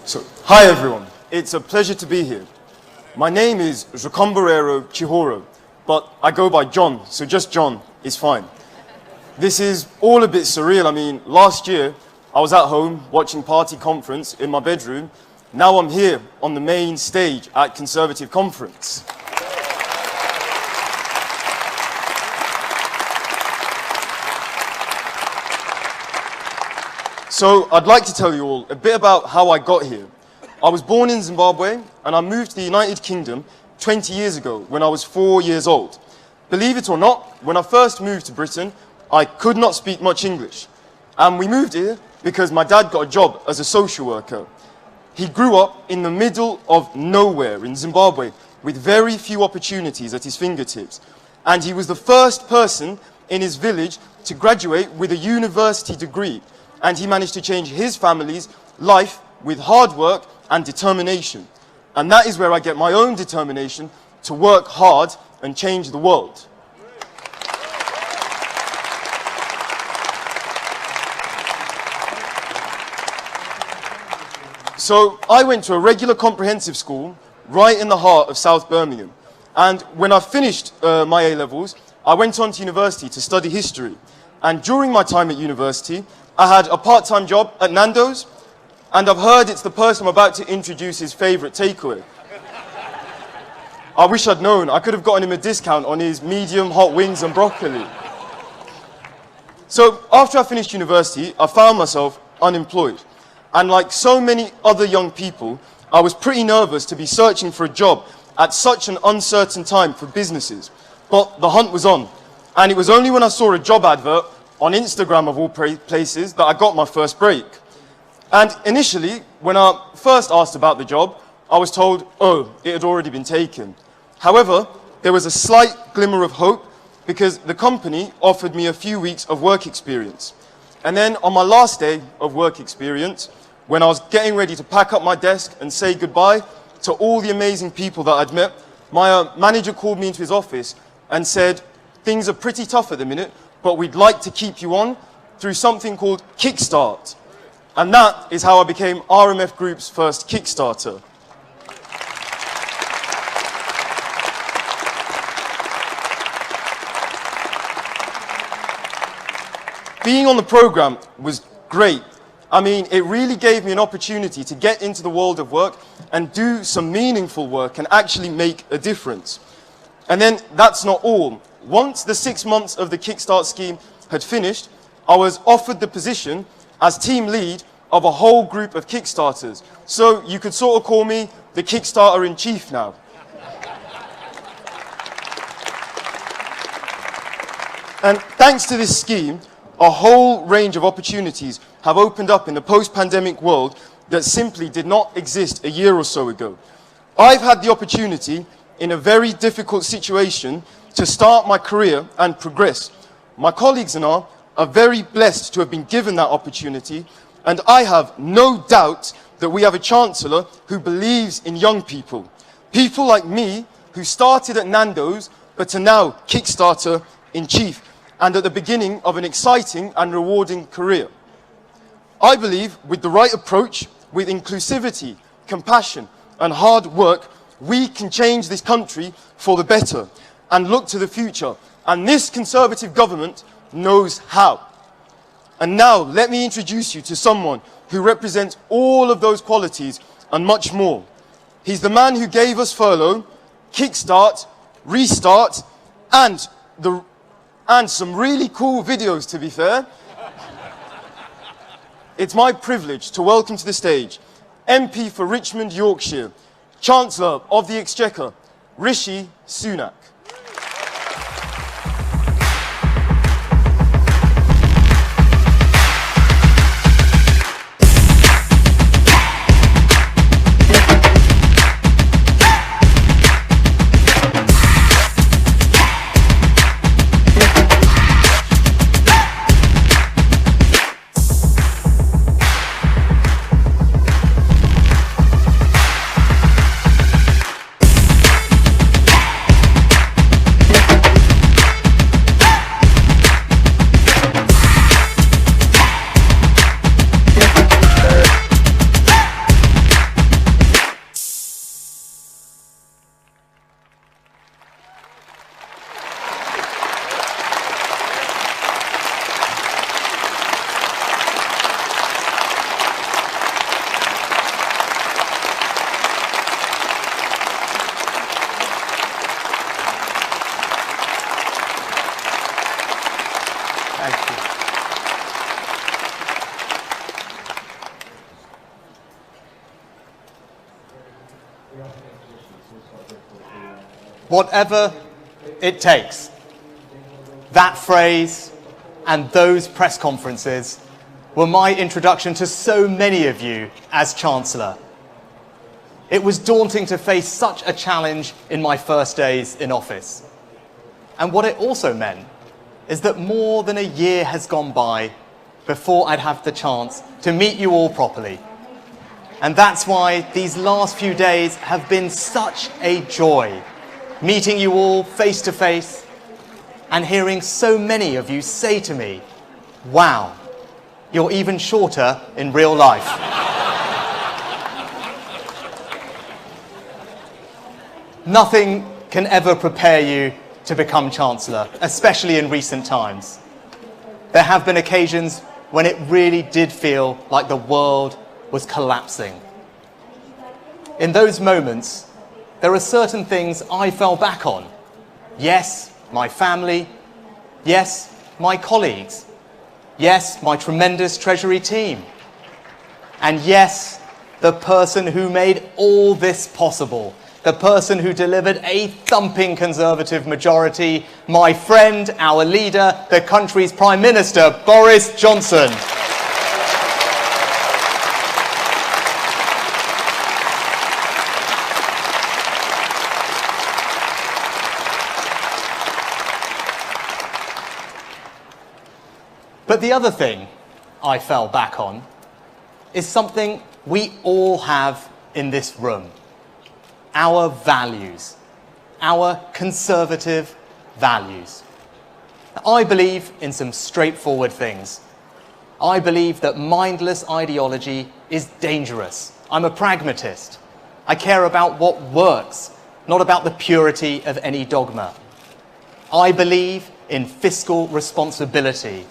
Hi everyone, it's a pleasure to be here. My name is Jokomborero Chihoro, but I go by John, so just John is fine. This is all a bit surreal. I mean, last year I was at home watching Party Conference in my bedroom. Now I'm here on the main stage at Conservative Conference. So I'd like to tell you all a bit about how I got here. I was born in Zimbabwe and I moved to the United Kingdom 20 years ago when I was 4 years old. Believe it or not, when I first moved to Britain, I could not speak much English. And we moved here because my dad got a job as a social worker. He grew up in the middle of nowhere in Zimbabwe with very few opportunities at his fingertips. And he was the first person in his village to graduate with a university degree. And he managed to change his family's life with hard work and determination. And that is where I get my own determination to work hard and change the world. So I went to a regular comprehensive school right in the heart of South Birmingham. And when I finished my A-levels, I went on to university to study history. And during my time at university, I had a part-time job at Nando's, and I've heard it's the person I'm about to introduce his favourite takeaway. I wish I'd known. I could have gotten him a discount on his medium hot wings and broccoli. So after I finished university, I found myself unemployed. And like so many other young people, I was pretty nervous to be searching for a job at such an uncertain time for businesses. But the hunt was on. And it was only when I saw a job advert on Instagram of all places that I got my first break. And initially, when I first asked about the job, I was told, oh, it had already been taken. However, there was a slight glimmer of hope because the company offered me a few weeks of work experience. And then on my last day of work experience, when I was getting ready to pack up my desk and say goodbye to all the amazing people that I'd met, my manager called me into his office and said, things are pretty tough at the minute, but we'd like to keep you on through something called Kickstart. And that is how I became RMF Group's first Kickstarter. Being on the program was great. I mean, it really gave me an opportunity to get into the world of work and do some meaningful work and actually make a difference. And then that's not all. Once the 6 months of the Kickstart scheme had finished, I was offered the position as team lead of a whole group of Kickstarters. So you could sort of call me the Kickstarter in chief now. And thanks to this scheme, a whole range of opportunities have opened up in the post-pandemic world that simply did not exist a year or so ago. I've had the opportunity in a very difficult situation to start my career and progress. My colleagues and I are very blessed to have been given that opportunity, and I have no doubt that we have a Chancellor who believes in young people. People like me who started at Nando's but are now Kickstarter in chief and at the beginning of an exciting and rewarding career. I believe with the right approach, with inclusivity, compassion and hard work, we can change this country for the better and look to the future. And this Conservative government knows how. And now let me introduce you to someone who represents all of those qualities and much more. He's the man who gave us furlough, Kickstart, Restart, and some really cool videos, to be fair. It's my privilege to welcome to the stage MP for Richmond, Yorkshire, Chancellor of the Exchequer, Rishi Sunak. Whatever it takes. That phrase and those press conferences were my introduction to so many of you as Chancellor. It was daunting to face such a challenge in my first days in office. And what it also meant is that more than a year has gone by before I'd have the chance to meet you all properly. And that's why these last few days have been such a joy, meeting you all face to face and hearing so many of you say to me, "Wow, you're even shorter in real life." Nothing can ever prepare you to become Chancellor, especially in recent times. There have been occasions when it really did feel like the world was collapsing. In those moments, there are certain things I fell back on. Yes, my family. Yes, my colleagues. Yes, my tremendous Treasury team. And yes, the person who made all this possible, the person who delivered a thumping Conservative majority, my friend, our leader, the country's Prime Minister, Boris Johnson. But the other thing I fell back on is something we all have in this room. Our values, our Conservative values. I believe in some straightforward things. I believe that mindless ideology is dangerous. I'm a pragmatist. I care about what works, not about the purity of any dogma. I believe in fiscal responsibility.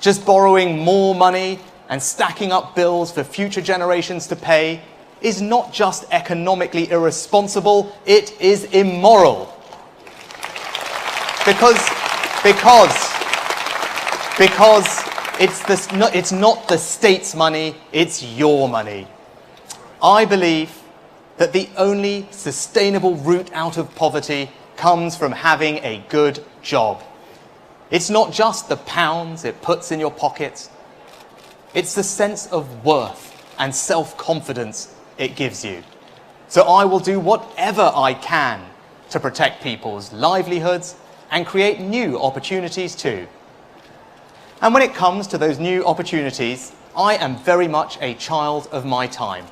Just borrowing more money and stacking up bills for future generations to pay is not just economically irresponsible, it is immoral. Because it's not the state's money, it's your money. I believe that the only sustainable route out of poverty comes from having a good job. It's not just the pounds it puts in your pockets, it's the sense of worth and self-confidence it gives you. So I will do whatever I can to protect people's livelihoods and create new opportunities too. And when it comes to those new opportunities, I am very much a child of my time.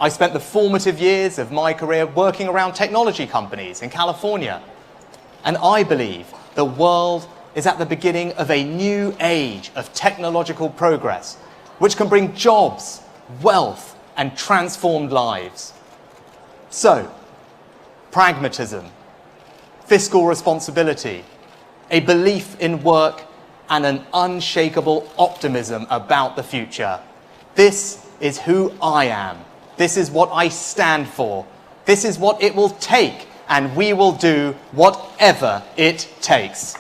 I spent the formative years of my career working around technology companies in California. And I believe the world is at the beginning of a new age of technological progress, which can bring jobs, wealth, and transformed lives. So, pragmatism, fiscal responsibility, a belief in work, and an unshakable optimism about the future. This is who I am. This is what I stand for. This is what it will take, and we will do whatever it takes.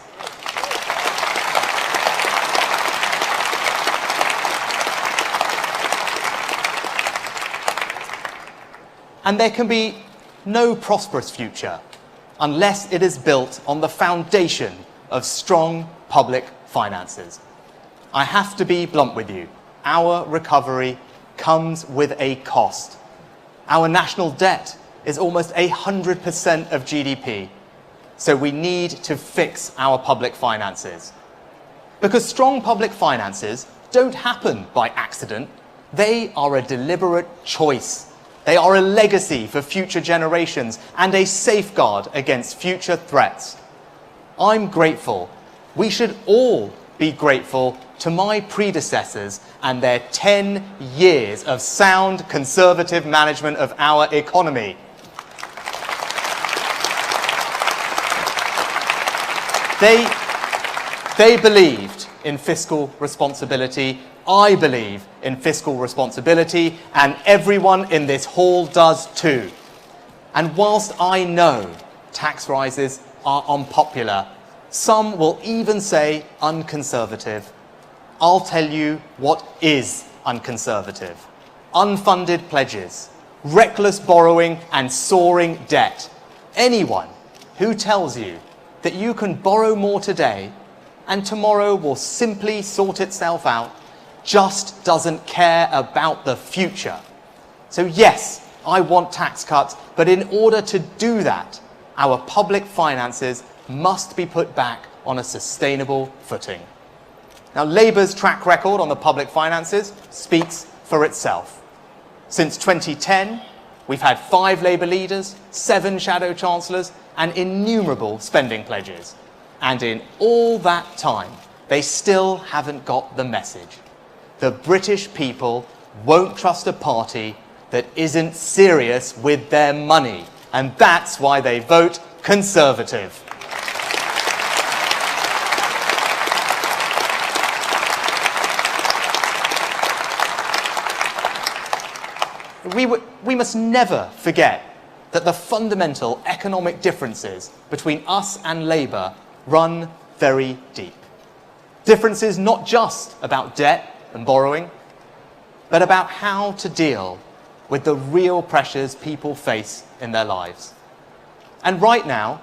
And there can be no prosperous future unless it is built on the foundation of strong public finances. I have to be blunt with you. Our recovery comes with a cost. Our national debt is almost 100% of GDP. So we need to fix our public finances. Because strong public finances don't happen by accident. They are a deliberate choice. They are a legacy for future generations and a safeguard against future threats. I'm grateful. We should all be grateful to my predecessors and their 10 years of sound Conservative management of our economy. They believed in fiscal responsibility. I believe in fiscal responsibility, and everyone in this hall does too. And whilst I know tax rises are unpopular, some will even say unconservative, I'll tell you what is unconservative. Unfunded pledges, reckless borrowing and soaring debt. Anyone who tells you that you can borrow more today and tomorrow will simply sort itself out just doesn't care about the future. So yes, I want tax cuts, but in order to do that, our public finances must be put back on a sustainable footing. Now, Labour's track record on the public finances speaks for itself. Since 2010, we've had 5 Labour leaders, 7 shadow chancellors, and innumerable spending pledges. And in all that time, they still haven't got the message. The British people won't trust a party that isn't serious with their money. And that's why they vote Conservative. We must never forget that the fundamental economic differences between us and Labour run very deep. Differences not just about debt and borrowing, but about how to deal with the real pressures people face in their lives. And right now,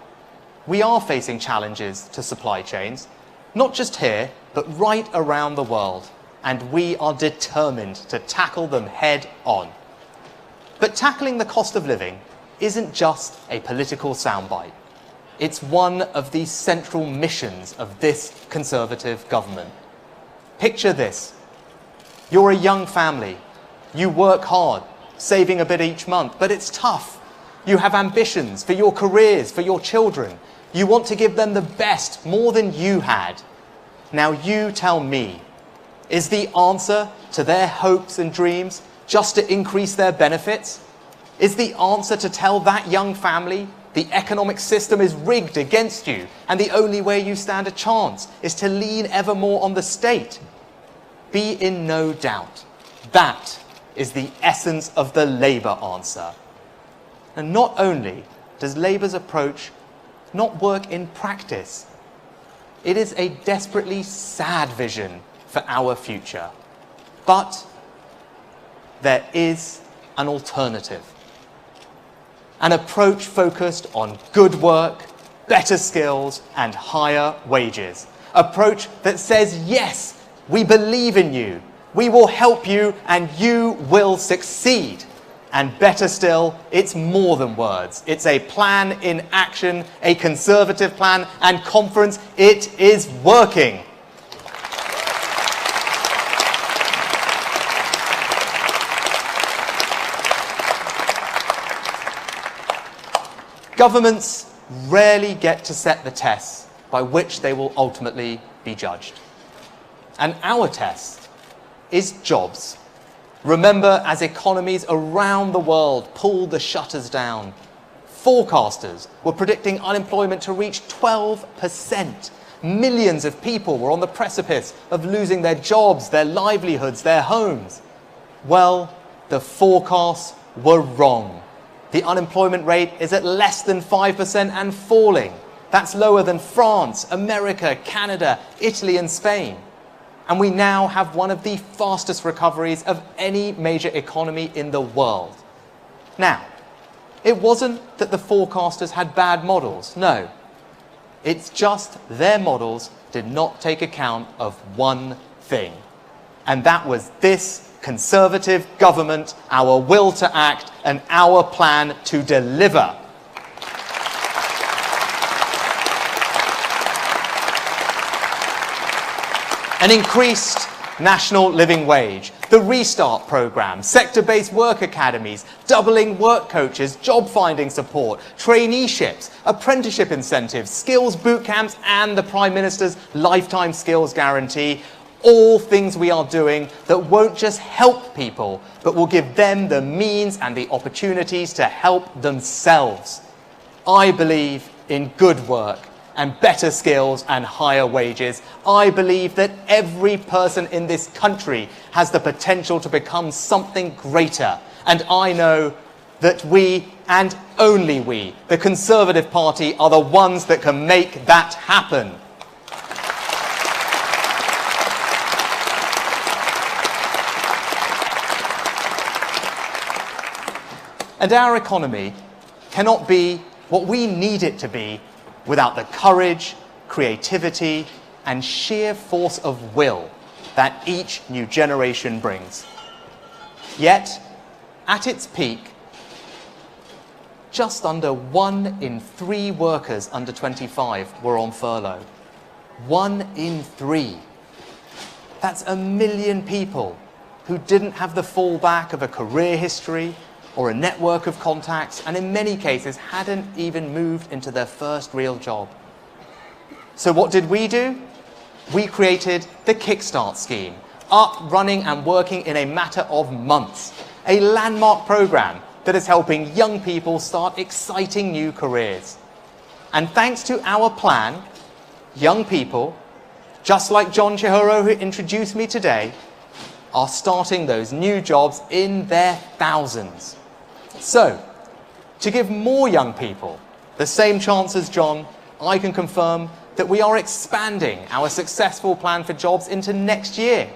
we are facing challenges to supply chains, not just here, but right around the world, and we are determined to tackle them head on. But tackling the cost of living isn't just a political soundbite. It's one of the central missions of this Conservative government. Picture this. You're a young family. You work hard, saving a bit each month, but it's tough. You have ambitions for your careers, for your children. You want to give them the best, more than you had. Now you tell me, is the answer to their hopes and dreams just to increase their benefits? Is the answer to tell that young family the economic system is rigged against you and the only way you stand a chance is to lean ever more on the state? Be in no doubt, that is the essence of the Labour answer. And not only does Labour's approach not work in practice, it is a desperately sad vision for our future. But there is an alternative. An approach focused on good work, better skills, and higher wages. Approach that says, yes, we believe in you, we will help you, and you will succeed. And better still, it's more than words. It's a plan in action, a Conservative plan, and conference, it is working. Governments rarely get to set the tests by which they will ultimately be judged. And our test is jobs. Remember, as economies around the world pulled the shutters down, forecasters were predicting unemployment to reach 12%. Millions of people were on the precipice of losing their jobs, their livelihoods, their homes. Well, the forecasts were wrong. The unemployment rate is at less than 5% and falling. That's lower than France, America, Canada, Italy, and Spain. And we now have one of the fastest recoveries of any major economy in the world. Now, it wasn't that the forecasters had bad models, no. It's just their models did not take account of one thing. And that was this Conservative government, our will to act, and our plan to deliver. An increased national living wage, the Restart programme, sector-based work academies, doubling work coaches, job-finding support, traineeships, apprenticeship incentives, skills boot camps, and the Prime Minister's lifetime skills guarantee. All things we are doing that won't just help people, but will give them the means and the opportunities to help themselves. I believe in good work and better skills and higher wages. I believe that every person in this country has the potential to become something greater. And I know that we, and only we, the Conservative Party, are the ones that can make that happen. And our economy cannot be what we need it to be without the courage, creativity, and sheer force of will that each new generation brings. Yet, at its peak, just under 1 in 3 workers under 25 were on furlough. 1 in 3. That's 1 million people who didn't have the fallback of a career history or a network of contacts, and in many cases hadn't even moved into their first real job. So what did we do? We created the Kickstart scheme, up, running and working in a matter of months. A landmark program that is helping young people start exciting new careers. And thanks to our plan, young people, just like John Chihuro, who introduced me today, are starting those new jobs in their thousands. So, to give more young people the same chance as John, I can confirm that we are expanding our successful plan for jobs into next year.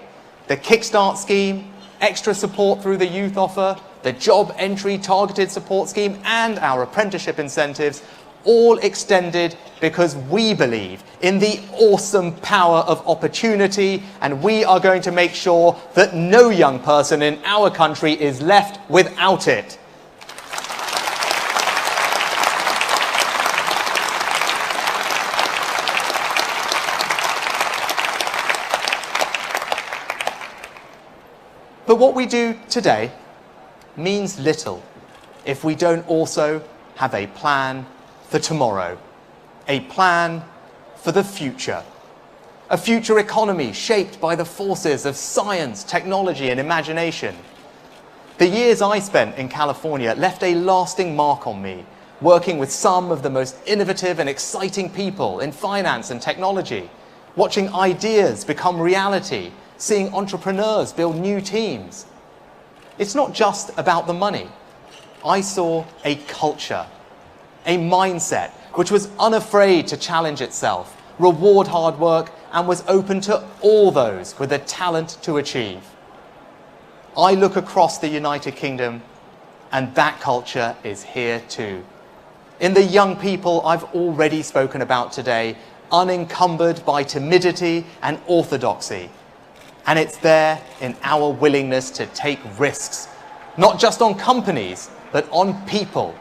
The Kickstart scheme, extra support through the youth offer, the job entry targeted support scheme, and our apprenticeship incentives, all extended because we believe in the awesome power of opportunity, and we are going to make sure that no young person in our country is left without it. But what we do today means little if we don't also have a plan for tomorrow, a plan for the future, a future economy shaped by the forces of science, technology, and imagination. The years I spent in California left a lasting mark on me, working with some of the most innovative and exciting people in finance and technology, watching ideas become reality, seeing entrepreneurs build new teams. It's not just about the money. I saw a culture, a mindset which was unafraid to challenge itself, reward hard work, and was open to all those with the talent to achieve. I look across the United Kingdom, and that culture is here too. In the young people I've already spoken about today, unencumbered by timidity and orthodoxy. And it's there in our willingness to take risks, not just on companies, but on people.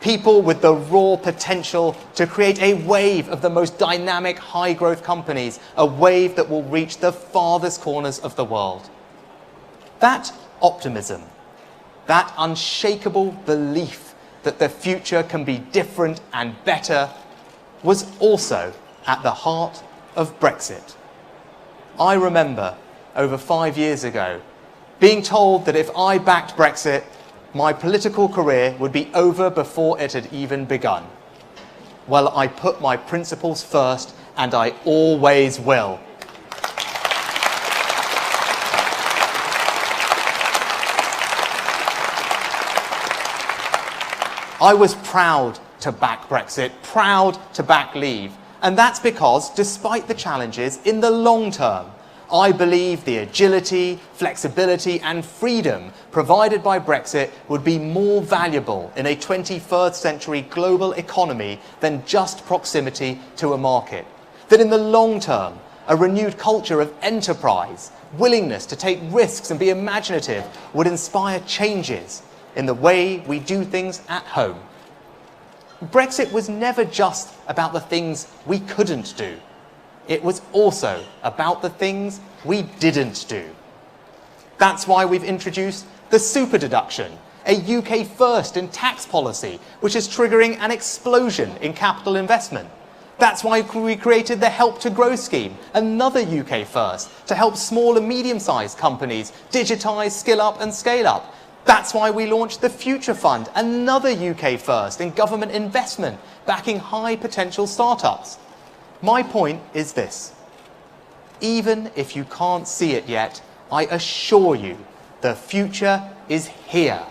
People with the raw potential to create a wave of the most dynamic, high-growth companies, a wave that will reach the farthest corners of the world. That optimism, that unshakable belief that the future can be different and better, was also at the heart of Brexit. I remember, over 5 years ago, being told that if I backed Brexit, my political career would be over before it had even begun. Well, I put my principles first, and I always will. I was proud to back Brexit, proud to back Leave, and that's because, despite the challenges, in the long term, I believe the agility, flexibility and freedom provided by Brexit would be more valuable in a 21st century global economy than just proximity to a market. That in the long term, a renewed culture of enterprise, willingness to take risks and be imaginative would inspire changes in the way we do things at home. Brexit was never just about the things we couldn't do. It was also about the things we didn't do. That's why we've introduced the super deduction, a UK first in tax policy, which is triggering an explosion in capital investment. That's why we created the Help to Grow scheme, another UK first, to help small and medium-sized companies digitise, skill up and scale up. That's why we launched the Future Fund, another UK first in government investment, backing high potential startups. My point is this: even if you can't see it yet, I assure you the future is here.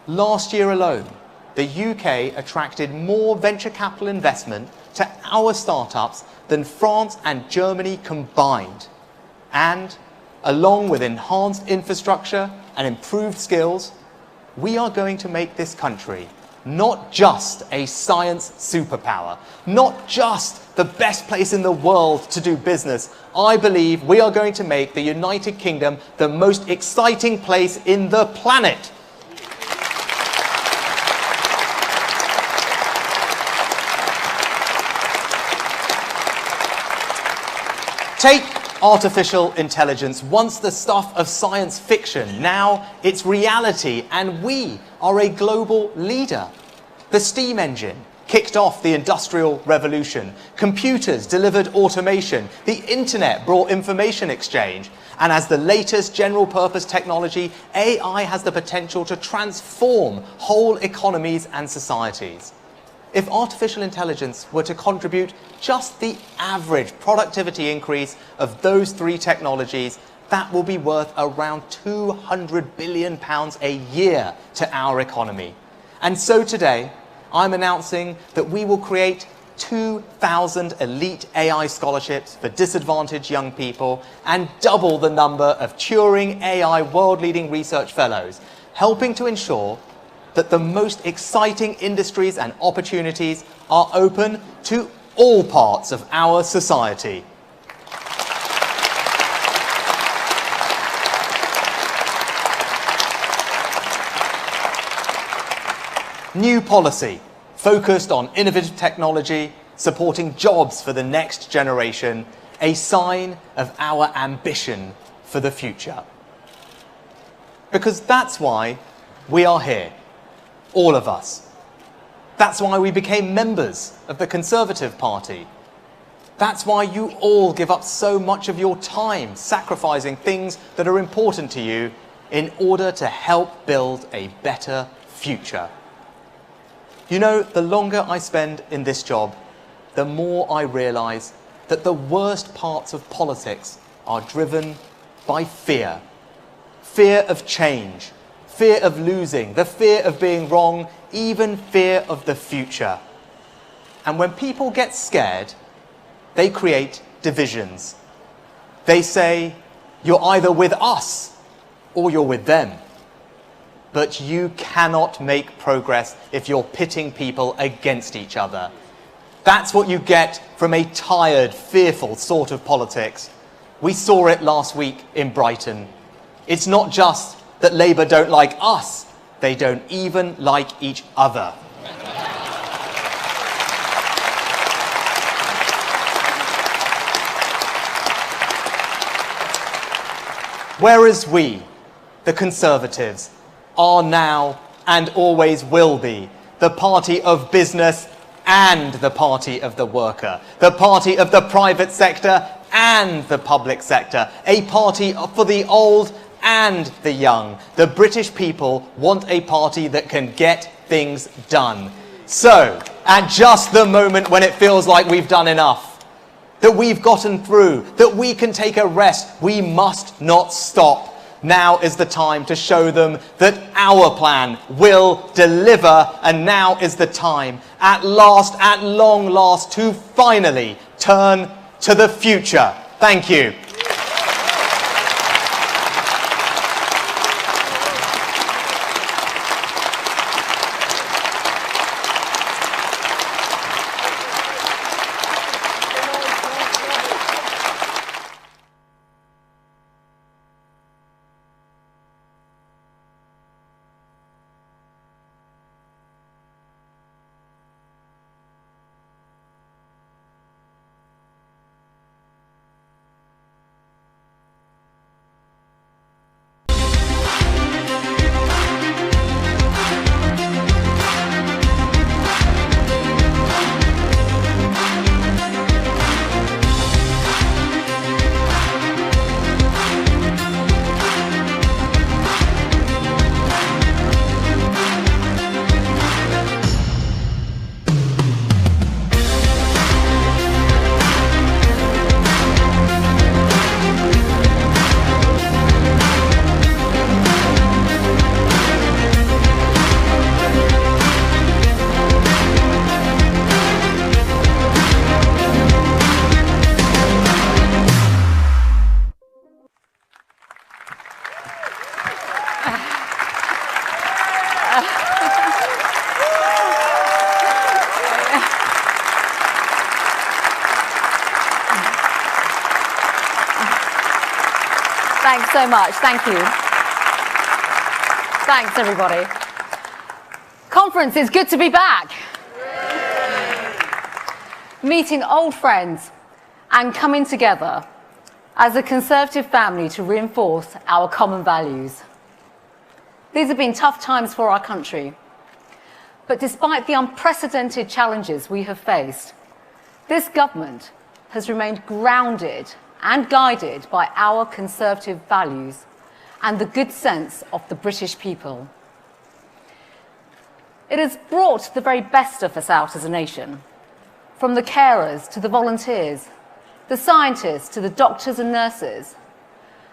Last year alone, the UK attracted more venture capital investment to our startups than France and Germany combined. And along with enhanced infrastructure and improved skills, we are going to make this country not just a science superpower, not just the best place in the world to do business. I believe we are going to make the United Kingdom the most exciting place in the planet. Take artificial intelligence, once the stuff of science fiction, now it's reality, and we are a global leader. The steam engine kicked off the Industrial Revolution. Computers delivered automation. The internet brought information exchange. And as the latest general-purpose technology, AI has the potential to transform whole economies and societies. If artificial intelligence were to contribute just the average productivity increase of those three technologies, that will be worth around £200 billion a year to our economy. And so today, I'm announcing that we will create 2,000 elite AI scholarships for disadvantaged young people and double the number of Turing AI world-leading research fellows, helping to ensure that the most exciting industries and opportunities are open to all parts of our society. New policy focused on innovative technology, supporting jobs for the next generation, a sign of our ambition for the future. Because that's why we are here. All of us. That's why we became members of the Conservative Party. That's why you all give up so much of your time sacrificing things that are important to you in order to help build a better future. You know, the longer I spend in this job, the more I realise that the worst parts of politics are driven by fear. Fear of change. Fear of losing, the fear of being wrong, even fear of the future. And when people get scared, they create divisions. They say, you're either with us or you're with them. But you cannot make progress if you're pitting people against each other. That's what you get from a tired, fearful sort of politics. We saw it last week in Brighton. It's not just that Labour don't like us, they don't even like each other. Whereas we, the Conservatives, are now and always will be the party of business and the party of the worker, the party of the private sector and the public sector, a party for the old and the young. The British people want a party that can get things done. So, at just the moment when it feels like we've done enough, that we've gotten through, that we can take a rest, we must not stop. Now is the time to show them that our plan will deliver, and now is the time, at last, at long last, to finally turn to the future. Thank you. Thanks so much. Thank you. Thanks, everybody. Conference, it's good to be back. Meeting old friends and coming together as a Conservative family to reinforce our common values. These have been tough times for our country. But despite the unprecedented challenges we have faced, this government has remained grounded and guided by our Conservative values and the good sense of the British people. It has brought the very best of us out as a nation, from the carers to the volunteers, the scientists to the doctors and nurses,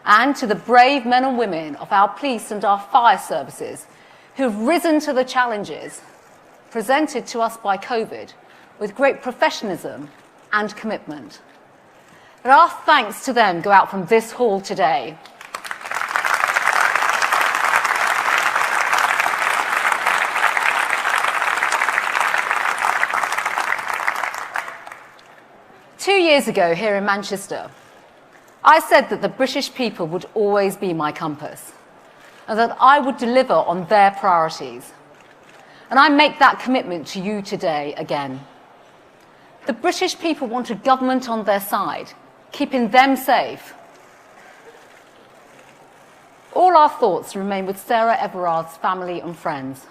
and to the brave men and women of our police and our fire services who have risen to the challenges presented to us by COVID with great professionalism and commitment. And our thanks to them go out from this hall today. Two years ago here in Manchester, I said that the British people would always be my compass and that I would deliver on their priorities. And I make that commitment to you today again. The British people want a government on their side, keeping them safe. All our thoughts remain with Sarah Everard's family and friends.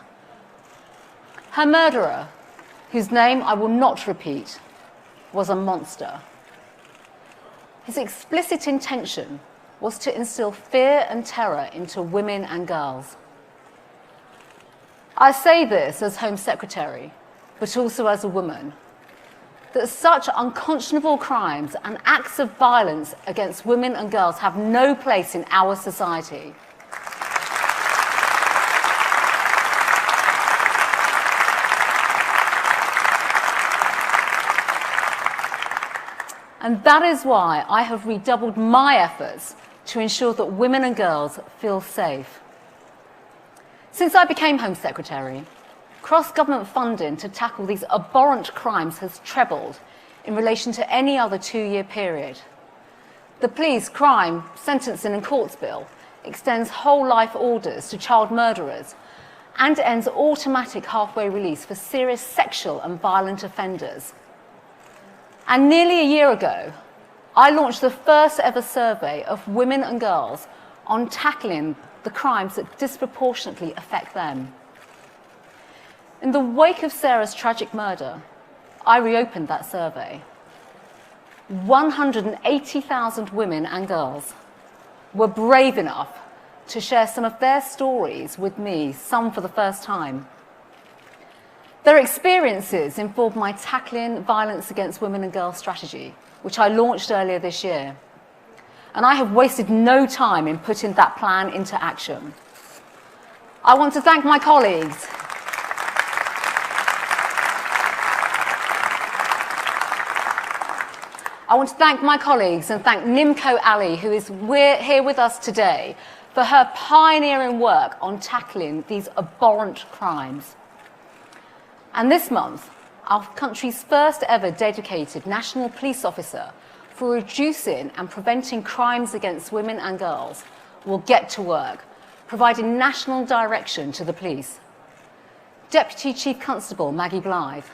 Her murderer, whose name I will not repeat, was a monster. His explicit intention was to instill fear and terror into women and girls. I say this as Home Secretary, but also as a woman, that such unconscionable crimes and acts of violence against women and girls have no place in our society. And that is why I have redoubled my efforts to ensure that women and girls feel safe. Since I became Home Secretary, cross-government funding to tackle these abhorrent crimes has trebled in relation to any other two-year period. The Police Crime Sentencing and Courts Bill extends whole life orders to child murderers and ends automatic halfway release for serious sexual and violent offenders. And nearly a year ago, I launched the first ever survey of women and girls on tackling the crimes that disproportionately affect them. In the wake of Sarah's tragic murder, I reopened that survey. 180,000 women and girls were brave enough to share some of their stories with me, some for the first time. Their experiences informed my Tackling Violence Against Women and Girls strategy, which I launched earlier this year. And I have wasted no time in putting that plan into action. I want to thank my colleagues. I want to thank my colleagues and thank Nimco Ali, who is here with us today, for her pioneering work on tackling these abhorrent crimes. And this month, our country's first ever dedicated national police officer for reducing and preventing crimes against women and girls will get to work, providing national direction to the police. Deputy Chief Constable Maggie Blythe,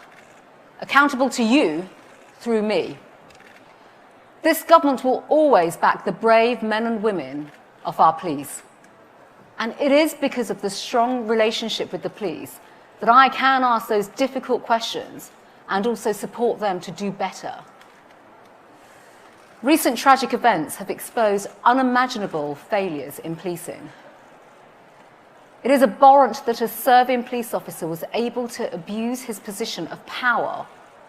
accountable to you through me. This government will always back the brave men and women of our police. And it is because of the strong relationship with the police that I can ask those difficult questions and also support them to do better. Recent tragic events have exposed unimaginable failures in policing. It is abhorrent that a serving police officer was able to abuse his position of power,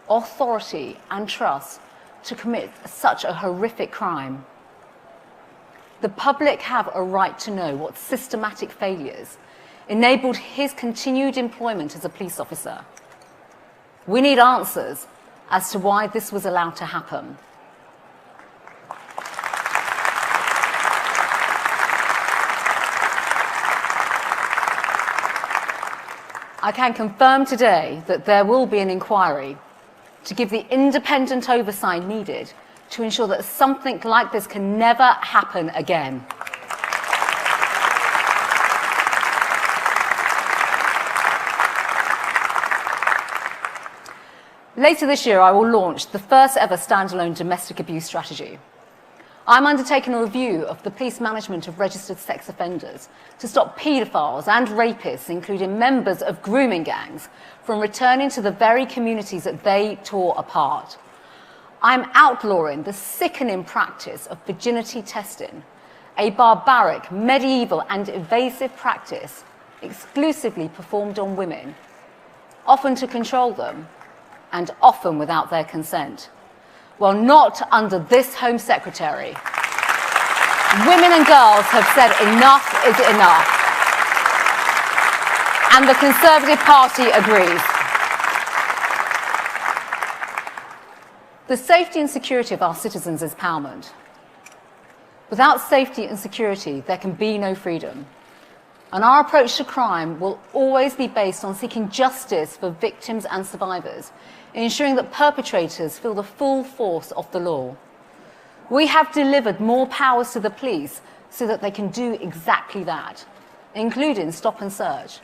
authority and trust to commit such a horrific crime. The public have a right to know what systematic failures enabled his continued employment as a police officer. We need answers as to why this was allowed to happen. I can confirm today that there will be an inquiry to give the independent oversight needed to ensure that something like this can never happen again. Later this year, I will launch the first ever standalone domestic abuse strategy. I'm undertaking a review of the police management of registered sex offenders to stop paedophiles and rapists, including members of grooming gangs, from returning to the very communities that they tore apart. I'm outlawing the sickening practice of virginity testing, a barbaric, medieval and invasive practice exclusively performed on women, often to control them, and often without their consent. Well, not under this Home Secretary. Women and girls have said enough is enough. And the Conservative Party agrees. The safety and security of our citizens is paramount. Without safety and security, there can be no freedom. And our approach to crime will always be based on seeking justice for victims and survivors, ensuring that perpetrators feel the full force of the law. We have delivered more powers to the police so that they can do exactly that, including stop and search.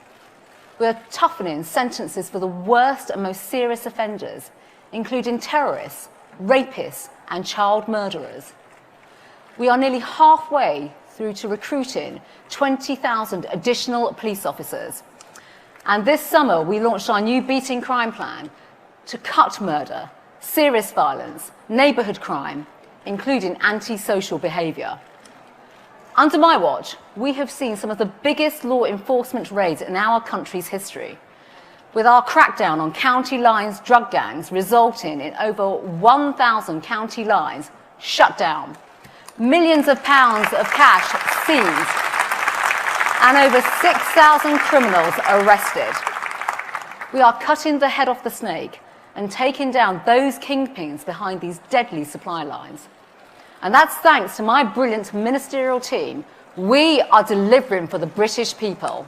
We are toughening sentences for the worst and most serious offenders, including terrorists, rapists, and child murderers. We are nearly halfway through to recruiting 20,000 additional police officers. And this summer, we launched our new Beating Crime Plan to cut murder, serious violence, neighbourhood crime, including antisocial behaviour. Under my watch, we have seen some of the biggest law enforcement raids in our country's history, with our crackdown on county lines drug gangs resulting in over 1,000 county lines shut down, millions of pounds of cash seized, and over 6,000 criminals arrested. We are cutting the head off the snake and taking down those kingpins behind these deadly supply lines. And that's thanks to my brilliant ministerial team. We are delivering for the British people.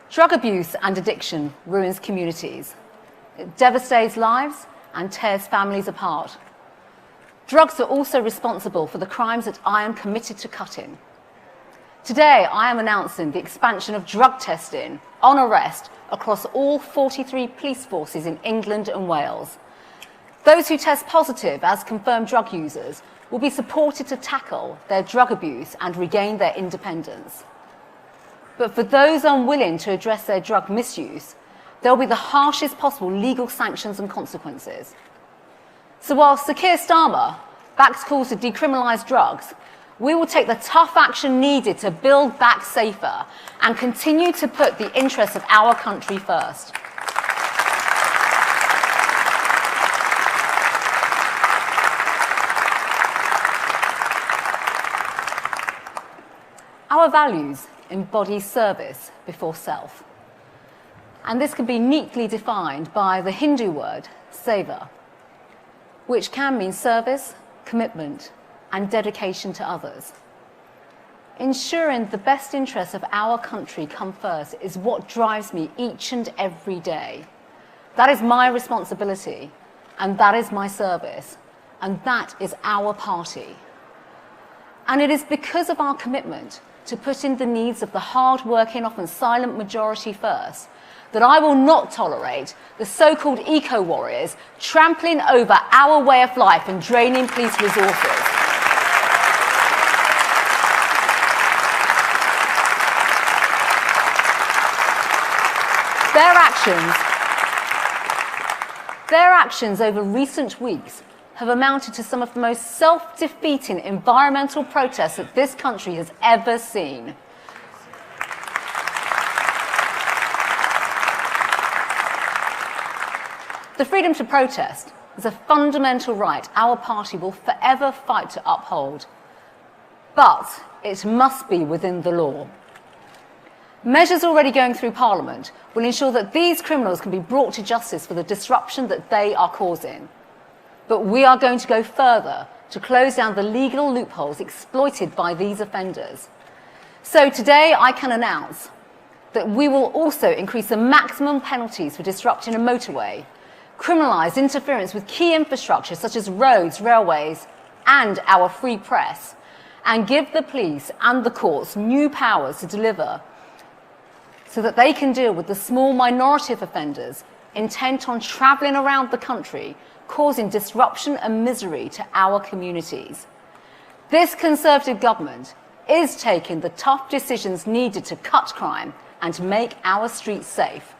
Drug abuse and addiction ruins communities. It devastates lives and tears families apart. Drugs are also responsible for the crimes that I am committed to cutting. Today, I am announcing the expansion of drug testing on arrest across all 43 police forces in England and Wales. Those who test positive as confirmed drug users will be supported to tackle their drug abuse and regain their independence. But for those unwilling to address their drug misuse, there will be the harshest possible legal sanctions and consequences. So while Sir Keir Starmer backs calls to decriminalise drugs, we will take the tough action needed to build back safer and continue to put the interests of our country first. Our values embody service before self. And this can be neatly defined by the Hindu word seva, which can mean service, commitment, and dedication to others. Ensuring the best interests of our country come first is what drives me each and every day. That is my responsibility, and that is my service, and that is our party. And it is because of our commitment to putting the needs of the hard-working, often silent majority first, that I will not tolerate the so-called eco-warriors trampling over our way of life and draining police resources. Their actions over recent weeks have amounted to some of the most self-defeating environmental protests that this country has ever seen. The freedom to protest is a fundamental right our party will forever fight to uphold. But it must be within the law. Measures already going through Parliament will ensure that these criminals can be brought to justice for the disruption that they are causing. But we are going to go further to close down the legal loopholes exploited by these offenders. So today I can announce that we will also increase the maximum penalties for disrupting a motorway, criminalise interference with key infrastructure such as roads, railways, and our free press, and give the police and the courts new powers to deliver so that they can deal with the small minority of offenders intent on travelling around the country, causing disruption and misery to our communities. This Conservative government is taking the tough decisions needed to cut crime and make our streets safe.